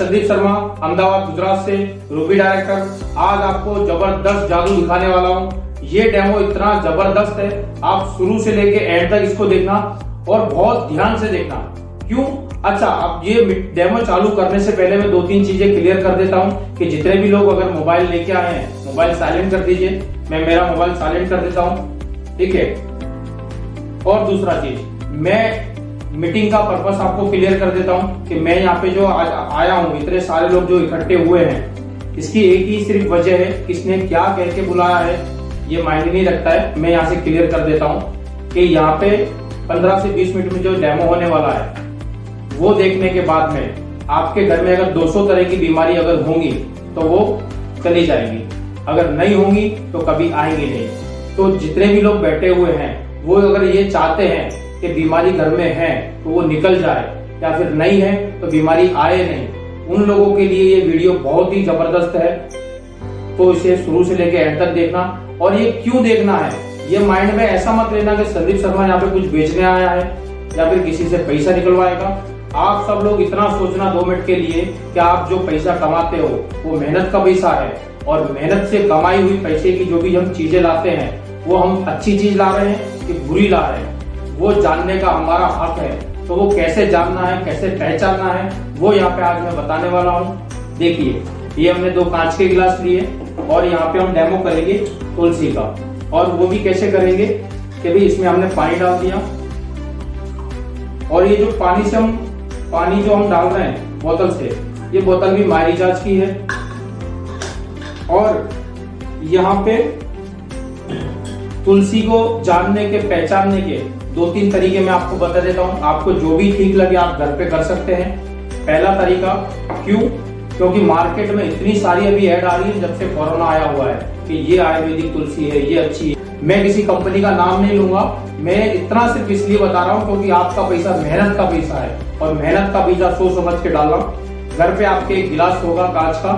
संदीप शर्मा, अहमदाबाद गुजरात से, Ruby director. आज आपको जबरदस्त जादू दिखाने वाला हूँ। ये डेमो इतना जबरदस्त है, आप शुरू से लेके एंड तक इसको देखना और बहुत ध्यान से देखना। क्यों? अच्छा, अब ये डेमो चालू करने से पहले मैं 2-3 चीजें क्लियर कर देता हूँ कि जितने भी लोग अगर मोबाइल लेके आए हैं, मोबाइल साइलेंट कर दीजिए। मैं मेरा मोबाइल साइलेंट कर देता हूँ, ठीक है। और दूसरा चीज, मैं मीटिंग का पर्पस आपको क्लियर कर देता हूं कि मैं यहाँ पे जो आज आया हूँ, इतने सारे लोग जो इकट्ठे हुए हैं, इसकी एक ही सिर्फ वजह है, किसने क्या कह के बुलाया है ये मायने नहीं रखता है। मैं यहाँ से क्लियर कर देता हूँ कि यहाँ पे 15 से 20 मिनट में जो डेमो होने वाला है वो देखने के बाद में आपके घर में अगर 200 तरह की बीमारी अगर होंगी तो वो चली जाएगी, अगर नहीं होंगी तो कभी आएंगी नहीं। तो जितने भी लोग बैठे हुए हैं वो अगर ये चाहते हैं कि बीमारी घर में है तो वो निकल जाए, या फिर नहीं है तो बीमारी आए नहीं, उन लोगों के लिए ये वीडियो बहुत ही जबरदस्त है। तो इसे शुरू से लेके एंड तक देखना। और ये क्यों देखना है, ये माइंड में ऐसा मत लेना कि संदीप शर्मा यहाँ पे कुछ बेचने आया है या फिर किसी से पैसा निकलवाएगा। आप सब लोग इतना सोचना 2 मिनट के लिए कि आप जो पैसा कमाते हो वो मेहनत का पैसा है, और मेहनत से कमाई हुई पैसे की जो भी हम चीजें लाते हैं वो हम अच्छी चीज ला रहे हैं कि बुरी ला रहे हैं, वो जानने का हमारा हक है। तो वो कैसे जानना है, कैसे पहचानना है, वो यहाँ पे आज मैं बताने वाला हूँ। देखिए, ये हमने 2 कांच के गिलास लिए और यहाँ पे हम डेमो करेंगे तुलसी का। और वो भी कैसे करेंगे कि भाई इसमें हमने पानी डाल दिया, और ये जो पानी जो हम डाल रहे हैं बोतल से, ये बोतल भी माय रिचार्ज की है। और यहाँ पे तुलसी को जानने के, पहचानने के 2-3 तरीके मैं आपको बता देता हूँ। आपको जो भी ठीक लगे आप घर पे कर सकते हैं। पहला तरीका, क्यों? क्योंकि मार्केट में इतनी सारी अभी ऐड आ रही है जब से कोरोना आया हुआ है कि ये आयुर्वेदिक तुलसी है, ये अच्छी है। मैं किसी कंपनी का नाम नहीं लूंगा, मैं इतना सिर्फ इसलिए बता रहा हूँ क्योंकि आपका पैसा मेहनत का पैसा है, और मेहनत का पैसा सोच समझ के डालना। घर पे आपके एक गिलास होगा कांच का,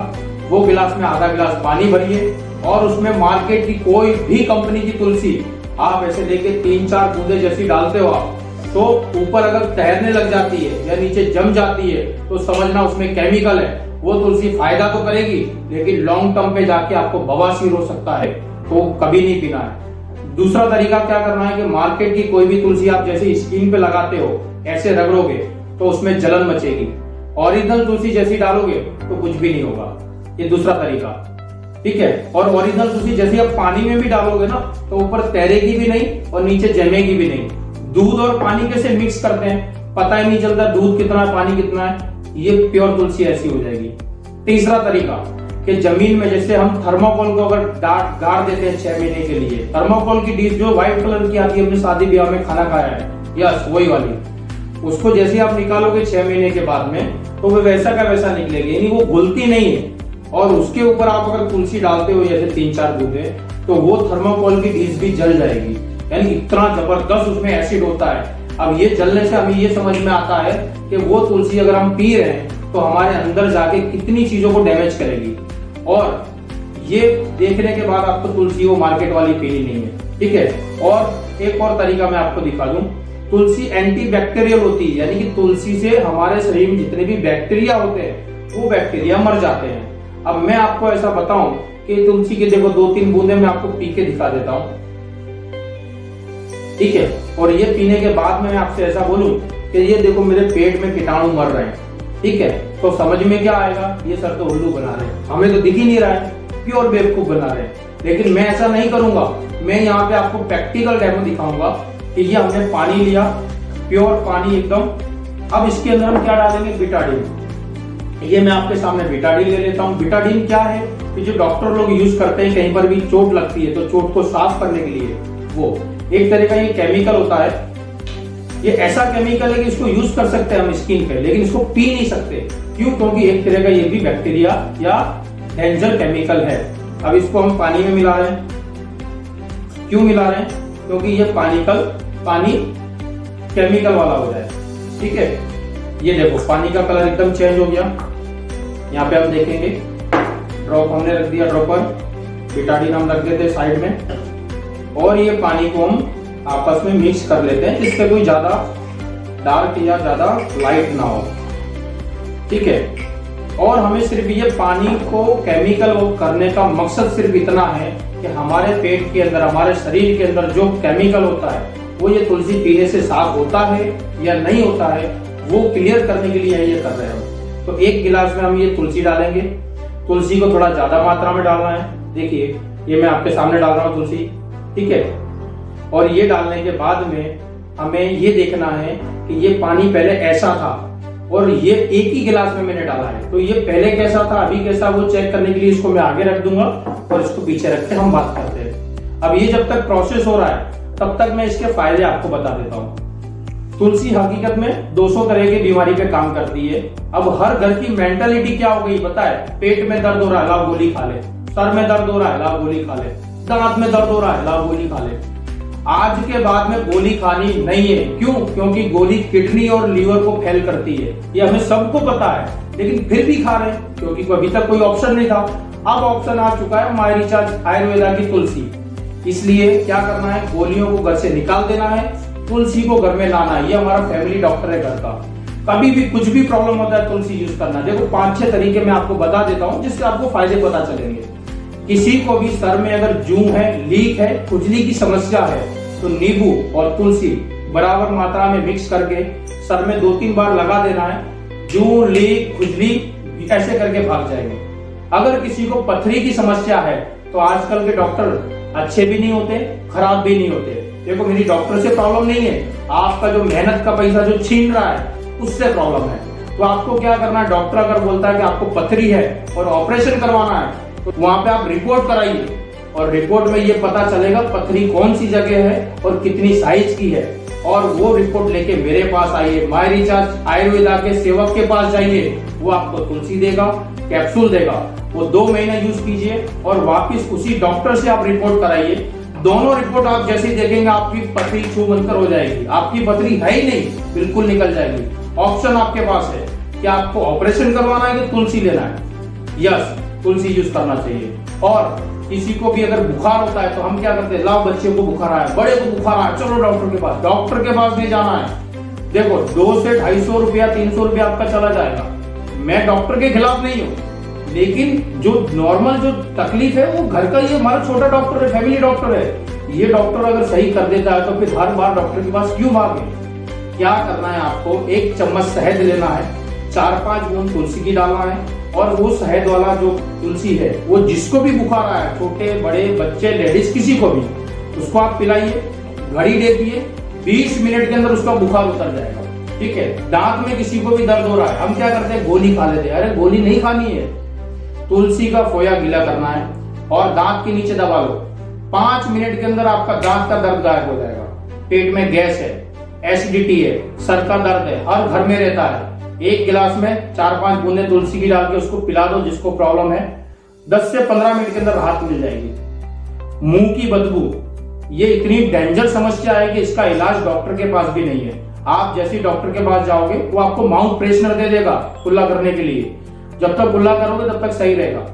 वो गिलास में आधा गिलास पानी भरिए और उसमें मार्केट की कोई भी कंपनी की तुलसी आप ऐसे लेके 3-4 बूंदे जैसी डालते हो आप, तो ऊपर अगर तैरने लग जाती है या नीचे जम जाती है तो समझना उसमें केमिकल है। वो तुलसी फायदा तो करेगी लेकिन लॉन्ग टर्म पे जाके आपको बवासीर हो सकता है, तो कभी नहीं पीना है। दूसरा तरीका क्या करना है कि मार्केट की कोई भी तुलसी आप जैसे स्किन पे लगाते हो, ऐसे रगड़ोगे तो उसमें जलन मचेगी। ओरिजिनल तुलसी जैसी डालोगे तो कुछ भी नहीं होगा। ये दूसरा तरीका, ठीक है। और ओरिजिनल तुलसी जैसे आप पानी में भी डालोगे ना तो ऊपर तैरेगी भी नहीं और नीचे जमेगी भी नहीं। दूध और पानी कैसे मिक्स करते हैं, पता ही नहीं चलता दूध कितना है पानी कितना है। ये प्योर तुलसी ऐसी हो जाएगी। तीसरा तरीका कि जमीन में जैसे हम थर्मोकोल को अगर गाड़ देते हैं 6 महीने के लिए, थर्मोकोल की डिश जो व्हाइट कलर की आती है, हमने शादी ब्याह में खाना खाया है, यस वही वाली, उसको जैसे आप निकालोगे 6 महीने के बाद में तो वो वैसा का वैसा निकलेगी, यानी वो घुलती नहीं है। और उसके ऊपर आप अगर तुलसी डालते हो जैसे 3-4 बूंदे, तो वो थर्मोकोल की डिश भी जल जाएगी, यानी इतना जबरदस्त उसमें एसिड होता है। अब ये जलने से हमें ये समझ में आता है कि वो तुलसी अगर हम पी रहे हैं तो हमारे अंदर जाके कितनी चीजों को डैमेज करेगी। और ये देखने के बाद आपको तुलसी वो मार्केट वाली पीनी नहीं है, ठीक है। और एक और तरीका मैं आपको दिखा दूं, तुलसी एंटी बैक्टीरियल होती है, यानी कि तुलसी से हमारे शरीर में जितने भी बैक्टीरिया होते हैं वो बैक्टीरिया मर जाते हैं। अब मैं आपको ऐसा बताऊं कि तुलसी के देखो 2-3 बूंदे मैं आपको पी के दिखा देता हूं, ठीक है। और ये पीने के बाद में मैं आपसे ऐसा बोलूं कि ये देखो मेरे पेट में कीटाणु मर रहे हैं, ठीक है, तो समझ में क्या आएगा, ये सर तो उल्लू बना रहे हैं, हमें तो दिख ही नहीं रहा है, प्योर बेवकूफ बना रहे हैं। लेकिन मैं ऐसा नहीं करूंगा, मैं यहाँ पे आपको प्रैक्टिकल डेमो दिखाऊंगा कि ये हमने पानी लिया, प्योर पानी एकदम। अब इसके अंदर हम क्या डालेंगे, बिटाडीन। ये मैं आपके सामने बिटाडीन ले लेता हूँ। बिटाडीन क्या है कि जो डॉक्टर लोग यूज करते हैं कहीं पर भी चोट लगती है तो चोट को साफ करने के लिए, वो एक तरह का ये केमिकल होता है। ये ऐसा केमिकल है कि इसको यूज कर सकते हैं हम स्किन पे, लेकिन इसको पी नहीं सकते। क्यों? क्योंकि एक तरह का ये भी बैक्टीरिया या डेंजर केमिकल है। अब इसको हम पानी में मिला रहे हैं। क्यों मिला रहे हैं? क्योंकि ये पानी केमिकल वाला हो जाए, ठीक है। ये देखो पानी का कलर एकदम चेंज हो गया। यहाँ पे हम देखेंगे ड्रॉप हमने रख दिया, ड्रॉपर बिटाडीन हम रख देते साइड में, और ये पानी को हम आपस में मिक्स कर लेते हैं जिससे कोई ज्यादा डार्क या ज्यादा लाइट ना हो, ठीक है। और हमें सिर्फ ये पानी को केमिकल करने का मकसद सिर्फ इतना है कि हमारे पेट के अंदर, हमारे शरीर के अंदर जो केमिकल होता है वो ये तुलसी पीने से साफ होता है या नहीं होता है, वो क्लियर करने के लिए ये कर रहे हैं। तो 1 गिलास में हम ये तुलसी डालेंगे। तुलसी को थोड़ा ज्यादा मात्रा में डालना है। देखिए ये मैं आपके सामने डाल रहा हूँ तुलसी, ठीक है। और ये डालने के बाद में हमें ये देखना है कि ये पानी पहले ऐसा था और ये 1 ही गिलास में मैंने डाला है, तो ये पहले कैसा था अभी कैसा, वो चेक करने के लिए इसको मैं आगे रख दूंगा और इसको पीछे रख के हम बात करते हैं। अब ये जब तक प्रोसेस हो रहा है तब तक मैं इसके फायदे आपको बता देता हूँ। तुलसी हकीकत में 200 तरह की बीमारी पे काम करती है। अब हर घर की मेंटालिटी क्या हो गई पता है, पेट में दर्द हो रहा है लाओ गोली खा ले, सर में दर्द हो रहा है लाओ गोली खा ले, दांत में दर्द हो रहा है लाओ गोली खा ले। आज के बाद में गोली खानी नहीं है। क्यों? क्योंकि गोली किडनी और लीवर को फेल करती है, ये हमें सबको पता है, लेकिन फिर भी खा रहे हैं क्योंकि अभी तक कोई ऑप्शन नहीं था। अब ऑप्शन आ चुका है माई रिचार्ज आयुर्वेदा की तुलसी। इसलिए क्या करना है, गोलियों को घर से निकाल देना है, तुलसी को घर में लाना है। ये हमारा फैमिली डॉक्टर है घर का। कभी भी कुछ भी प्रॉब्लम होता है तुलसी यूज करना। देखो 5-6 तरीके मैं आपको बता देता हूँ जिससे आपको फायदे पता चलेंगे। किसी को भी सर में अगर जूं है, लीक है, खुजली की समस्या है तो नींबू और तुलसी बराबर मात्रा में मिक्स करके सर में 2-3 बार लगा देना है। जूं, लीक, खुजली ऐसे करके भाग जाएंगे। अगर किसी को पथरी की समस्या है तो आजकल के डॉक्टर अच्छे भी नहीं होते, खराब भी नहीं होते। देखो मेरी डॉक्टर से प्रॉब्लम नहीं है, आपका जो मेहनत का पैसा जो छीन रहा है उससे प्रॉब्लम है। तो आपको क्या करना है, डॉक्टर अगर बोलता है कि आपको पथरी है और ऑपरेशन करवाना है तो वहां पे आप रिपोर्ट कराइए और रिपोर्ट में ये पता चलेगा पथरी कौन सी जगह है और कितनी साइज की है। और वो रिपोर्ट लेके मेरे पास आइए, माई रिचार्ज आयुर्वेदा के सेवक के पास जाइए, वो आपको तुलसी देगा, कैप्सूल देगा, वो 2 महीने यूज कीजिए और वापिस उसी डॉक्टर से आप रिपोर्ट कराइए। दोनों रिपोर्ट आप जैसे ही देखेंगे आपकी पथरी छू बनकर हो जाएगी। आपकी पथरी है ही नहीं, बिल्कुल निकल जाएगी। ऑप्शन आपके पास है कि आपको ऑपरेशन करवाना है कि तुलसी लेना है। यस, तुलसी यूज करना चाहिए। और किसी को भी अगर बुखार होता है तो हम क्या करते हैं, लाओ बच्चे को बुखार आया, बड़े को बुखार आया, चलो डॉक्टर के पास। डॉक्टर के पास नहीं जाना है। देखो 200 से 250 रुपया 300 रुपया आपका चला जाएगा। मैं डॉक्टर के खिलाफ नहीं हूँ, लेकिन जो नॉर्मल जो तकलीफ है वो घर का, ये हमारा छोटा डॉक्टर है, फैमिली डॉक्टर है। ये डॉक्टर अगर सही कर देता है तो फिर हर बार डॉक्टर के पास क्यों भागे। क्या करना है आपको, 1 चम्मच शहद लेना है, 4-5 बूंद तुलसी की डालना है और वो शहद वाला जो तुलसी है वो जिसको भी बुखार आया, छोटे बड़े बच्चे लेडीज किसी को भी, उसको आप पिलाइए। घड़ी देखिए 20 मिनट के अंदर उसका बुखार उतर जाएगा। ठीक है। दांत में किसी को भी दर्द हो रहा है, हम क्या करते हैं, गोली खा लेते हैं। अरे गोली नहीं खानी है, तुलसी का फोया गीला करना है और दांत के नीचे दबा लो। 5 मिनट के अंदर आपका दांत का दर्द गायब हो जाएगा। पेट में गैस है, एसिडिटी है, सर का दर्द है, हर घर में रहता है। 1 गिलास में 4-5 बूंदे तुलसी की डाल के उसको पिला दो जिसको प्रॉब्लम है। 10 से 15 मिनट के अंदर राहत मिल जाएगी। मुंह की बदबू, ये इतनी डेंजर समस्या है कि इसका इलाज डॉक्टर के पास भी नहीं है। आप जैसे डॉक्टर के पास जाओगे वो आपको माउथ फ्रेशनर दे देगा कुल्ला करने के लिए। जब तक कुल्ला करोगे तब तक सही रहेगा।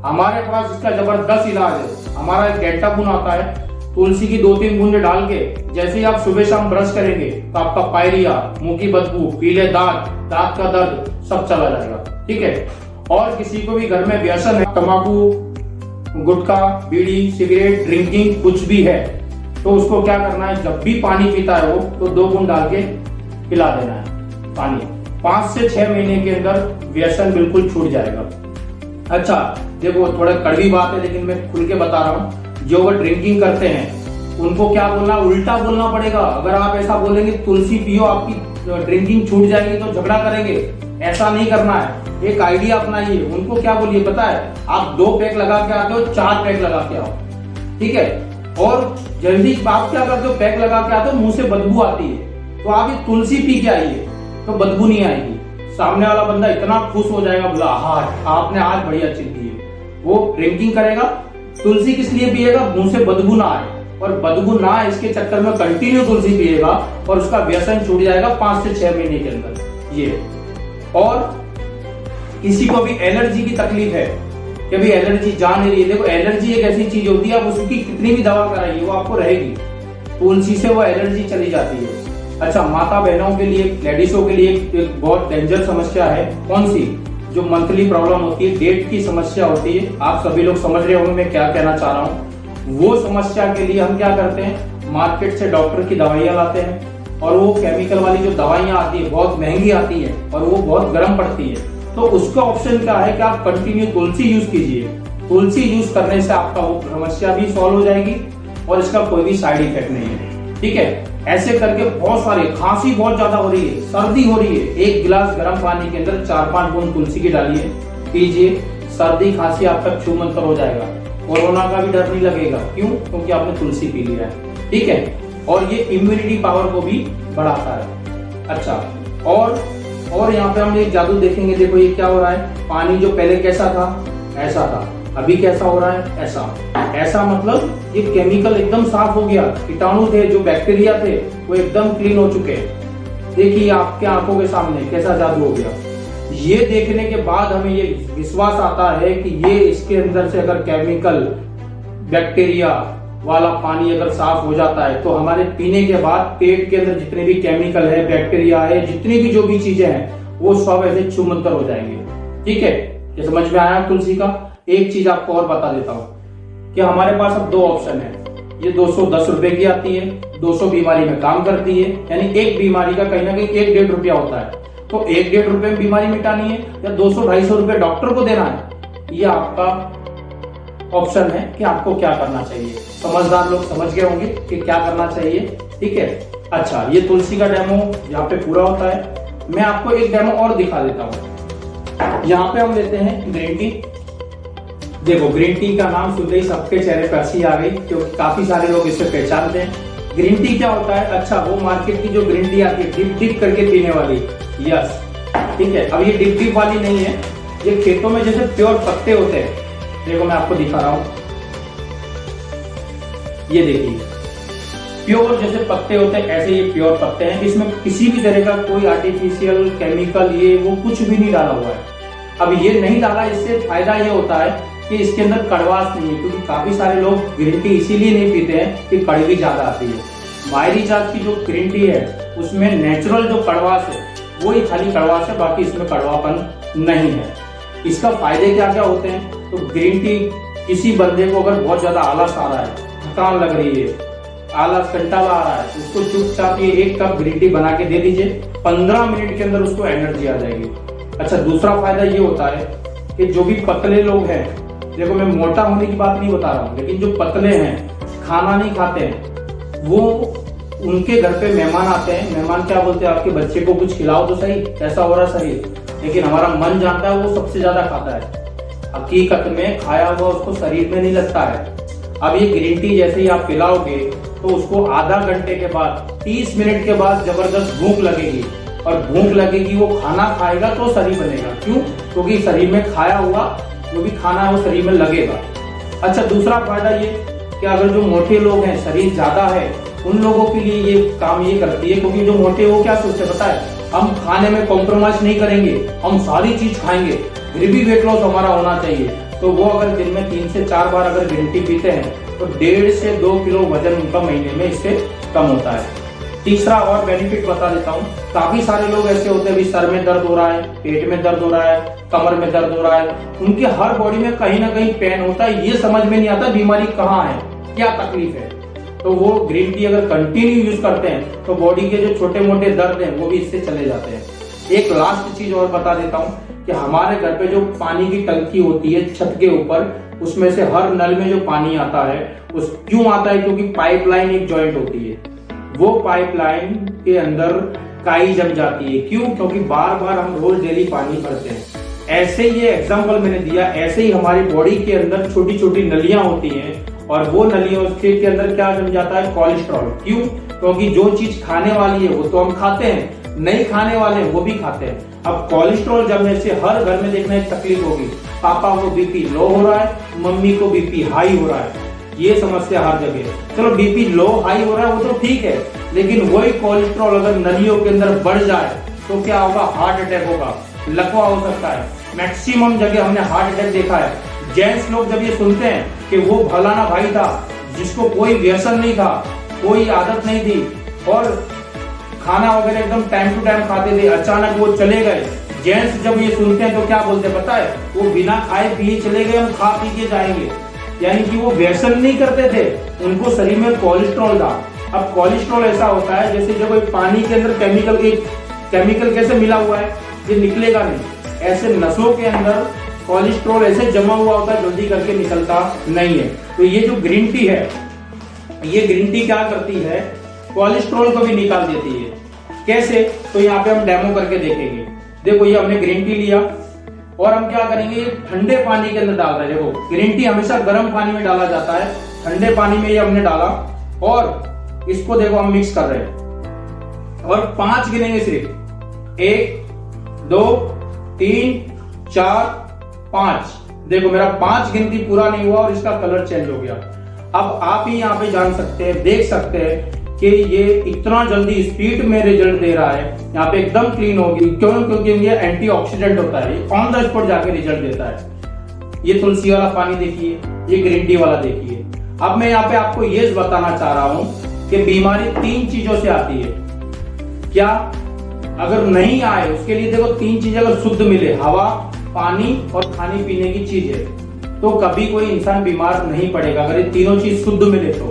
हमारे पास इसका जबरदस्त इलाज है। हमारा एक डेल्टाबुन आता है, तुलसी की 2-3 बूंदे डाल के जैसे ही आप सुबह शाम ब्रश करेंगे तो आपका पायरिया, मुंह की बदबू, पीले दांत, दांत का दर्द सब चला जाएगा। ठीक है। और किसी को भी घर में व्यसन है, तंबाकू, गुटखा, बीड़ी, सिगरेट, ड्रिंकिंग कुछ भी है, तो उसको क्या करना है, जब भी पानी पीता है वो तो 2 बूंद डाल के पिला देना है पानी। 5 से 6 महीने के अंदर व्यसन बिल्कुल छूट जाएगा। अच्छा देखो थोड़ा कड़वी बात है लेकिन मैं खुल के बता रहा हूँ। जो वो ड्रिंकिंग करते हैं उनको क्या बोलना, उल्टा बोलना पड़ेगा। अगर आप ऐसा बोलेंगे तुलसी पियो आपकी ड्रिंकिंग छूट जाएगी तो झगड़ा करेंगे, ऐसा नहीं करना है। एक आइडिया अपनाइए। उनको क्या बोलिए पता है, आप 2 पैक लगा के आते हो, 4 पैक लगा के आओ। ठीक है। और जल्दी आप क्या करते हो, पैक लगा के आते हो, मुंह से बदबू आती है तो आप ये तुलसी पी के आइए तो बदबू नहीं आएगी। सामने वाला बंदा इतना खुश हो जाएगा, बोला हाँ आपने आज बढ़िया चीज दी है। वो ड्रिंकिंग करेगा, तुलसी किस लिए पिएगा, मुंह से बदबू ना आए। और बदबू ना आए इसके चक्कर में कंटिन्यू तुलसी पिएगा और उसका व्यसन छूट जाएगा 5 से 6 महीने के अंदर। ये और किसी को भी एलर्जी की तकलीफ है कि भाई एलर्जी जा नहीं रही है। देखो एलर्जी एक ऐसी चीज होती है, आप उसकी कितनी भी दवा कराइए वो आपको रहेगी, तुलसी से वो एलर्जी चली जाती है। अच्छा माता बहनों के लिए, लेडीजों के लिए एक बहुत डेंजर समस्या है, कौन सी, जो मंथली प्रॉब्लम होती है, डेट की समस्या होती है, आप सभी लोग समझ रहे होंगे मैं क्या कहना चाह रहा हूँ। वो समस्या के लिए हम क्या करते हैं, मार्केट से डॉक्टर की दवाइयाँ लाते हैं और वो केमिकल वाली जो दवाइयाँ आती है बहुत महंगी आती है और वो बहुत गर्म पड़ती है। तो उसका ऑप्शन क्या है कि आप कंटिन्यू तुलसी यूज कीजिए। तुलसी यूज करने से आपका वो समस्या भी सॉल्व हो जाएगी और इसका कोई भी साइड इफेक्ट नहीं है। ठीक है, ऐसे करके बहुत सारे, खांसी बहुत ज्यादा हो रही है, सर्दी हो रही है, एक गिलास गर्म पानी के अंदर 4-5 बूंद तुलसी की डालिए, पीजिए, सर्दी खांसी आपका छू मंतर हो जाएगा। कोरोना का भी डर नहीं लगेगा। क्यों? क्योंकि आपने तुलसी पी लिया है। ठीक है, और ये इम्यूनिटी पावर को भी बढ़ाता है। अच्छा, और यहाँ पे हम एक जादू देखेंगे। देखो ये क्या हो रहा है, पानी जो पहले कैसा था, ऐसा था, अभी कैसा हो रहा है, ऐसा मतलब ये केमिकल एकदम साफ हो गया। कीटाणु थे, जो बैक्टीरिया थे, वो एकदम क्लीन हो चुके हैं। देखिए आपके आंखों के सामने कैसा जादू हो गया। ये देखने के बाद हमें ये विश्वास आता है कि ये इसके अंदर से अगर केमिकल बैक्टीरिया वाला पानी अगर साफ हो जाता है तो हमारे पीने के बाद पेट के अंदर जितने भी केमिकल है, बैक्टीरिया है, जितनी भी जो भी चीजें हैं वो सब ऐसे छूमंतर हो जाएंगे। ठीक है, ये समझ में आया तुलसी का। एक चीज आपको और बता देता हूँ कि हमारे पास अब 2 ऑप्शन है। ये 210 रुपए की आती है, 200 बीमारी में काम करती है, यानी एक बीमारी का कहीं ना कहीं 1-1.5 रुपया होता है। तो 1-1.5 रुपए में बीमारी मिटानी है या 200-250 रुपए डॉक्टर को देना है, ये आपका ऑप्शन है कि आपको क्या करना चाहिए। समझदार लोग समझ गए होंगे कि क्या करना चाहिए। ठीक है, अच्छा, ये तुलसी का डेमो यहाँ पे पूरा होता है। मैं आपको एक डेमो और दिखा देता हूँ। यहाँ पे हम लेते हैं ग्रीन टी। देखो, ग्रीन टी का नाम सुनते ही सबके चेहरे पर हंसी आ गई, क्योंकि काफी सारे लोग इसे पहचानते हैं। ग्रीन टी क्या होता है? अच्छा, वो मार्केट की जो ग्रीन टी आती है डिप डिप करके पीने वाली, यस, ठीक है। अब ये डिप डिप वाली नहीं है, ये खेतों में जैसे प्योर पत्ते होते हैं। देखो मैं आपको दिखा रहा हूं, ये देखिए, प्योर जैसे पत्ते होते हैं ऐसे ये प्योर पत्ते हैं। इसमें किसी भी तरह का कोई आर्टिफिशियल केमिकल ये वो कुछ भी नहीं डाला हुआ है। अब ये नहीं डाला, इससे फायदा ये होता है कि इसके अंदर कड़वास नहीं है, क्योंकि काफी सारे लोग ग्रीन टी इसीलिए नहीं पीते हैं कि कड़वी ज्यादा आती है। मायरी जात की जो ग्रीन टी है उसमें नेचुरल जो कड़वास है वही खाली कड़वास है, बाकी इसमें कड़वापन नहीं है। इसका फायदे क्या क्या होते हैं? तो ग्रीन टी, किसी बंदे को अगर बहुत ज्यादा आलस आ रहा है, थकान लग रही है, आलस कंटाला आ रहा है, उसको चुपचाप ये 1 कप ग्रीन टी बना के दे दीजिए, 15 मिनट के अंदर उसको एनर्जी आ जाएगी। अच्छा, दूसरा फायदा ये होता है कि जो भी पतले लोग हैं, देखो मैं मोटा होने की बात नहीं बता रहा हूँ, लेकिन जो पतले हैं, खाना नहीं खाते हैं, वो उनके घर पे मेहमान आते हैं, मेहमान क्या बोलते हैं, आपके बच्चे को कुछ खिलाओ तो सही, कैसा हो रहा सही, लेकिन हमारा मन जानता है वो सबसे ज्यादा खाता है। हकीकत में खाया हुआ उसको शरीर में नहीं लगता है। अब ये ग्रीन टी जैसे ही आप पिलाओगे तो उसको आधा घंटे के बाद, 30 मिनट के बाद जबरदस्त भूख लगेगी, और भूख लगेगी, वो खाना खाएगा तो शरीर बनेगा। क्यों? क्योंकि शरीर में खाया हुआ जो भी खाना है वो शरीर में लगेगा। अच्छा, दूसरा फायदा ये कि अगर जो मोटे लोग हैं, शरीर ज्यादा है, उन लोगों के लिए ये काम ये करती है, क्योंकि जो मोटे वो क्या सोचते पता है, हम खाने में कॉम्प्रोमाइज नहीं करेंगे, हम सारी चीज खाएंगे, फिर भी वेट लॉस हमारा होना चाहिए। तो वो अगर दिन में 3 से 4 बार अगर ग्रीन टी पीते हैं तो 1.5 से 2 किलो वजन उनका महीने में इससे कम होता है। तीसरा और बेनिफिट बता देता हूँ, काफी सारे लोग ऐसे होते हैं, सर में दर्द हो रहा है, पेट में दर्द हो रहा है, कमर में दर्द हो रहा है, उनके हर बॉडी में कहीं ना कहीं पेन होता है, ये समझ में नहीं आता बीमारी कहाँ है, क्या तकलीफ है। तो वो ग्रीन टी अगर कंटिन्यू यूज करते हैं तो बॉडी के जो छोटे मोटे दर्द हैं वो भी इससे चले जाते हैं। एक लास्ट चीज और बता देता हूँ कि हमारे घर पे जो पानी की टंकी होती है छत के ऊपर, उसमें से हर नल में जो पानी आता है, उस क्यों आता है? क्योंकि पाइपलाइन एक जॉइंट होती है, वो पाइपलाइन के अंदर काई जम जाती है। क्यों? क्योंकि बार बार हम रोज डेली पानी भरते हैं। ऐसे ही ये एग्जाम्पल मैंने दिया, ऐसे ही हमारी बॉडी के अंदर छोटी छोटी नलियां होती हैं, और वो नलियों के अंदर क्या जम जाता है? कोलेस्ट्रॉल। क्यों? क्योंकि जो चीज खाने वाली है वो तो हम खाते हैं, नहीं खाने वाले वो भी खाते हैं। अब कोलेस्ट्रॉल जमने से हर घर में देखना एक तकलीफ होगी, पापा को बीपी लो हो रहा है, मम्मी को बीपी हाई हो रहा है, ये समस्या हर जगह है। चलो बीपी लो हाई हो रहा है वो तो ठीक है, लेकिन वही कोलेस्ट्रॉल अगर नलियों के अंदर बढ़ जाए तो क्या होगा? हार्ट अटैक होगा, लकवा हो सकता है। मैक्सिमम जगह हमने हार्ट अटैक देखा है। जेंट्स लोग जब ये सुनते हैं कि वो फलाना भाई था जिसको कोई व्यसन नहीं था, कोई आदत नहीं थी, और खाना वगैरह एकदम टाइम टू टाइम खाते थे, अचानक वो चले गए, जेंट्स जब ये सुनते हैं तो क्या बोलते हैं पता है, वो बिना खाए पिए चले गए, हम खा पी के जाएंगे। यानी कि वो व्यसन नहीं करते थे, उनको शरीर में कोलेस्ट्रॉल था। अब कोलेस्ट्रॉल ऐसा होता है जैसे जब कोई पानी के अंदर केमिकल कैसे मिला हुआ है, ये निकलेगा नहीं, ऐसे नसों के अंदर कोलेस्ट्रॉल ऐसे जमा हुआ होता है, जल्दी करके निकलता नहीं है। तो ये जो ग्रीन टी है, ये ग्रीन टी क्या करती है, कोलेस्ट्रॉल को भी निकाल देती है। कैसे, तो यहाँ पे हम डेमो करके देखेंगे। देखो ये हमने ग्रीन टी लिया और हम क्या करेंगे, ये ठंडे पानी के अंदर डाल रहे हैं। देखो ग्रीन टी हमेशा गर्म पानी में डाला जाता है, ठंडे पानी में ये हमने डाला और इसको देखो हम मिक्स कर रहे हैं और 5 गिनेंगे सिर्फ, 1 2 3 4 5। देखो मेरा 5 गिनती पूरा नहीं हुआ और इसका कलर चेंज हो गया। अब आप ही यहाँ पे जान सकते हैं, देख सकते हैं कि ये इतना जल्दी स्पीड में रिजल्ट दे रहा है। यहाँ पे एकदम क्लीन होगी, क्यों, क्योंकि ये एंटीऑक्सीडेंट होता है, ऑन द स्पॉट जाके रिजल्ट देता है। ये तुलसी वाला पानी देखिए, ये ग्रीन टी वाला देखिए। अब मैं यहाँ पे आपको ये बताना चाह रहा हूँ कि बीमारी 3 चीजों से आती है। क्या, अगर नहीं आए उसके लिए देखो 3 चीजें अगर शुद्ध मिले, हवा, पानी और खाने पीने की चीजें, तो कभी कोई इंसान बीमार नहीं पड़ेगा अगर ये तीनों चीज शुद्ध मिले तो।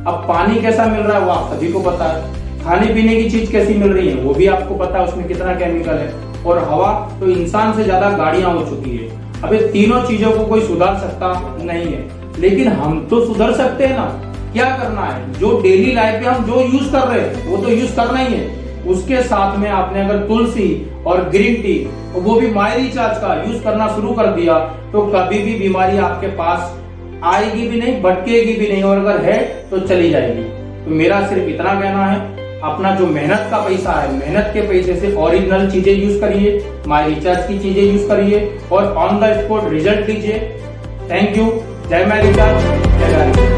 अब पानी कैसा मिल रहा है वो आप सभी को पता है, खाने पीने की चीज कैसी मिल रही है वो भी आपको पता है, उसमें कितना केमिकल है, और हवा तो इंसान से ज्यादा गाड़ियां हो चुकी है। अब ये तीनों चीजों को कोई सुधार सकता नहीं है, लेकिन हम तो सुधर सकते हैं ना। क्या करना है, जो डेली लाइफ में हम जो यूज कर रहे हैं वो तो यूज करना ही है। उसके साथ में आपने अगर तुलसी और ग्रीन टी, वो भी माई रिचार्ज का यूज करना शुरू कर दिया, तो कभी भी बीमारी आपके पास आएगी भी नहीं, भटकेगी भी नहीं, और अगर है तो चली जाएगी। तो मेरा सिर्फ इतना कहना है, अपना जो मेहनत का पैसा है, मेहनत के पैसे से ओरिजिनल चीजें यूज करिए, माई रिचार्ज की चीजें यूज करिए और ऑन द स्पॉट रिजल्ट लीजिए। Thank you. जय माई रिचार्ज, जय गाड़ी।